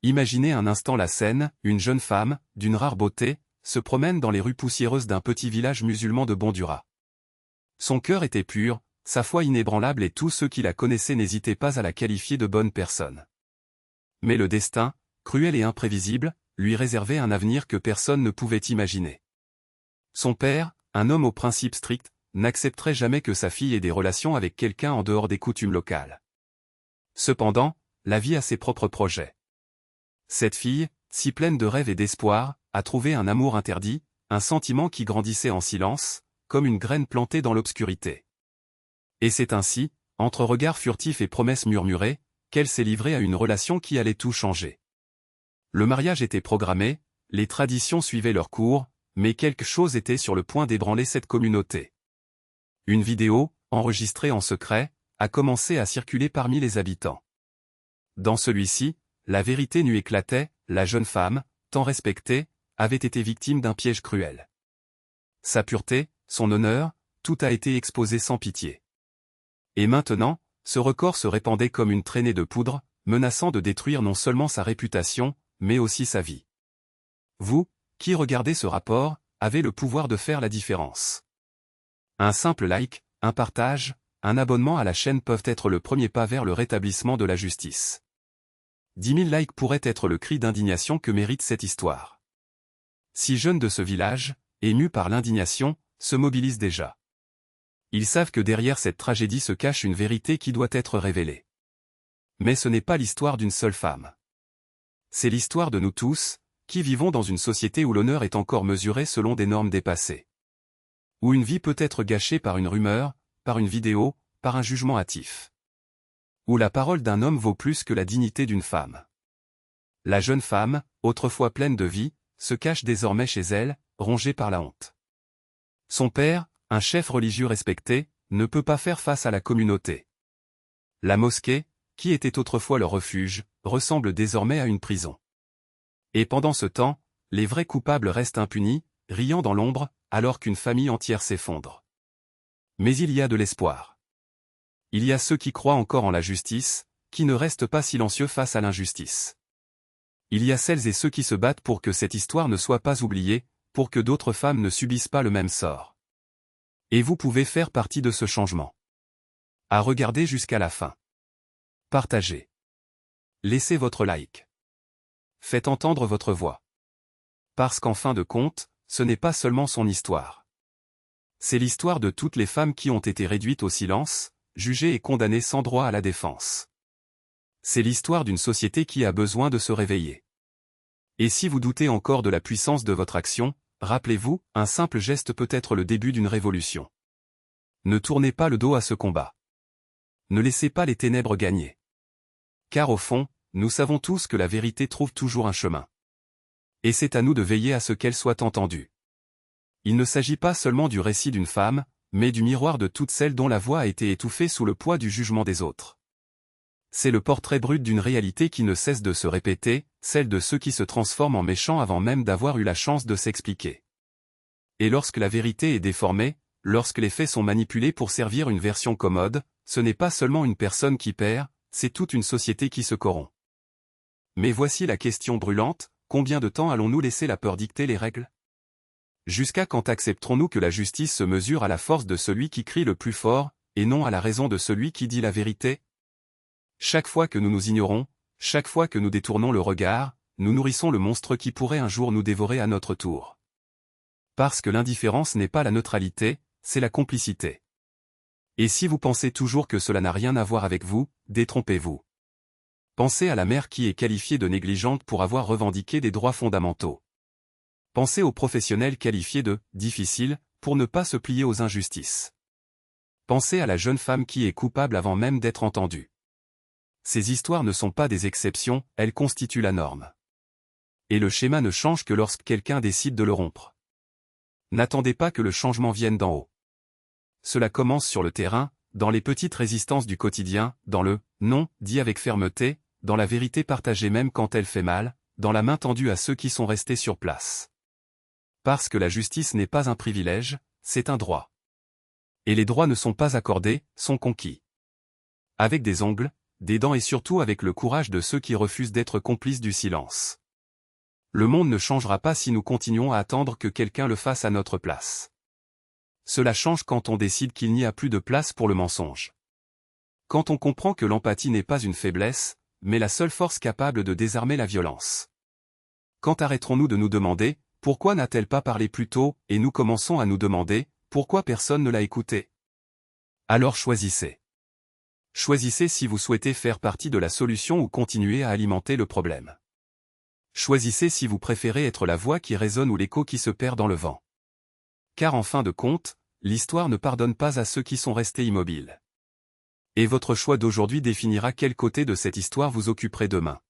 Imaginez un instant la scène, une jeune femme, d'une rare beauté, se promène dans les rues poussiéreuses d'un petit village musulman de Bondura. Son cœur était pur, sa foi inébranlable et tous ceux qui la connaissaient n'hésitaient pas à la qualifier de bonne personne. Mais le destin, cruel et imprévisible, lui réservait un avenir que personne ne pouvait imaginer. Son père, un homme aux principes stricts, n'accepterait jamais que sa fille ait des relations avec quelqu'un en dehors des coutumes locales. Cependant, la vie a ses propres projets. Cette fille, si pleine de rêves et d'espoir, a trouvé un amour interdit, un sentiment qui grandissait en silence, comme une graine plantée dans l'obscurité. Et c'est ainsi, entre regards furtifs et promesses murmurées, qu'elle s'est livrée à une relation qui allait tout changer. Le mariage était programmé, les traditions suivaient leur cours, mais quelque chose était sur le point d'ébranler cette communauté. Une vidéo, enregistrée en secret, a commencé à circuler parmi les habitants. Dans celui-ci, la vérité nue éclatait, la jeune femme, tant respectée, avait été victime d'un piège cruel. Sa pureté, son honneur, tout a été exposé sans pitié. Et maintenant, ce record se répandait comme une traînée de poudre, menaçant de détruire non seulement sa réputation, mais aussi sa vie. Vous, qui regardez ce rapport, avez le pouvoir de faire la différence. Un simple like, un partage, un abonnement à la chaîne peuvent être le premier pas vers le rétablissement de la justice. 10 000 likes pourraient être le cri d'indignation que mérite cette histoire. 6 jeunes de ce village, émus par l'indignation, se mobilisent déjà. Ils savent que derrière cette tragédie se cache une vérité qui doit être révélée. Mais ce n'est pas l'histoire d'une seule femme. C'est l'histoire de nous tous, qui vivons dans une société où l'honneur est encore mesuré selon des normes dépassées. Où une vie peut être gâchée par une rumeur, par une vidéo, par un jugement hâtif. Où la parole d'un homme vaut plus que la dignité d'une femme. La jeune femme, autrefois pleine de vie, se cache désormais chez elle, rongée par la honte. Son père, un chef religieux respecté, ne peut pas faire face à la communauté. La mosquée, qui était autrefois leur refuge, ressemble désormais à une prison. Et pendant ce temps, les vrais coupables restent impunis, riant dans l'ombre, alors qu'une famille entière s'effondre. Mais il y a de l'espoir. Il y a ceux qui croient encore en la justice, qui ne restent pas silencieux face à l'injustice. Il y a celles et ceux qui se battent pour que cette histoire ne soit pas oubliée, pour que d'autres femmes ne subissent pas le même sort. Et vous pouvez faire partie de ce changement. À regarder jusqu'à la fin. Partagez. Laissez votre like. Faites entendre votre voix. Parce qu'en fin de compte, ce n'est pas seulement son histoire. C'est l'histoire de toutes les femmes qui ont été réduites au silence, jugées et condamnées sans droit à la défense. C'est l'histoire d'une société qui a besoin de se réveiller. Et si vous doutez encore de la puissance de votre action, rappelez-vous, un simple geste peut être le début d'une révolution. Ne tournez pas le dos à ce combat. Ne laissez pas les ténèbres gagner. Car au fond, nous savons tous que la vérité trouve toujours un chemin. Et c'est à nous de veiller à ce qu'elle soit entendue. Il ne s'agit pas seulement du récit d'une femme, mais du miroir de toutes celles dont la voix a été étouffée sous le poids du jugement des autres. C'est le portrait brut d'une réalité qui ne cesse de se répéter, celle de ceux qui se transforment en méchants avant même d'avoir eu la chance de s'expliquer. Et lorsque la vérité est déformée, lorsque les faits sont manipulés pour servir une version commode, ce n'est pas seulement une personne qui perd, c'est toute une société qui se corrompt. Mais voici la question brûlante, combien de temps allons-nous laisser la peur dicter les règles? Jusqu'à quand accepterons-nous que la justice se mesure à la force de celui qui crie le plus fort, et non à la raison de celui qui dit la vérité? Chaque fois que nous nous ignorons, chaque fois que nous détournons le regard, nous nourrissons le monstre qui pourrait un jour nous dévorer à notre tour. Parce que l'indifférence n'est pas la neutralité, c'est la complicité. Et si vous pensez toujours que cela n'a rien à voir avec vous, détrompez-vous. Pensez à la mère qui est qualifiée de négligente pour avoir revendiqué des droits fondamentaux. Pensez aux professionnels qualifiés de « difficiles » pour ne pas se plier aux injustices. Pensez à la jeune femme qui est coupable avant même d'être entendue. Ces histoires ne sont pas des exceptions, elles constituent la norme. Et le schéma ne change que lorsque quelqu'un décide de le rompre. N'attendez pas que le changement vienne d'en haut. Cela commence sur le terrain, dans les petites résistances du quotidien, dans le « non » dit avec fermeté, dans la vérité partagée même quand elle fait mal, dans la main tendue à ceux qui sont restés sur place. Parce que la justice n'est pas un privilège, c'est un droit. Et les droits ne sont pas accordés, sont conquis. Avec des ongles, des dents et surtout avec le courage de ceux qui refusent d'être complices du silence. Le monde ne changera pas si nous continuons à attendre que quelqu'un le fasse à notre place. Cela change quand on décide qu'il n'y a plus de place pour le mensonge. Quand on comprend que l'empathie n'est pas une faiblesse, mais la seule force capable de désarmer la violence. Quand arrêterons-nous de nous demander « Pourquoi n'a-t-elle pas parlé plus tôt ?» et nous commençons à nous demander « Pourquoi personne ne l'a écouté ?» Alors choisissez. Choisissez si vous souhaitez faire partie de la solution ou continuer à alimenter le problème. Choisissez si vous préférez être la voix qui résonne ou l'écho qui se perd dans le vent. Car en fin de compte, l'histoire ne pardonne pas à ceux qui sont restés immobiles. Et votre choix d'aujourd'hui définira quel côté de cette histoire vous occuperez demain.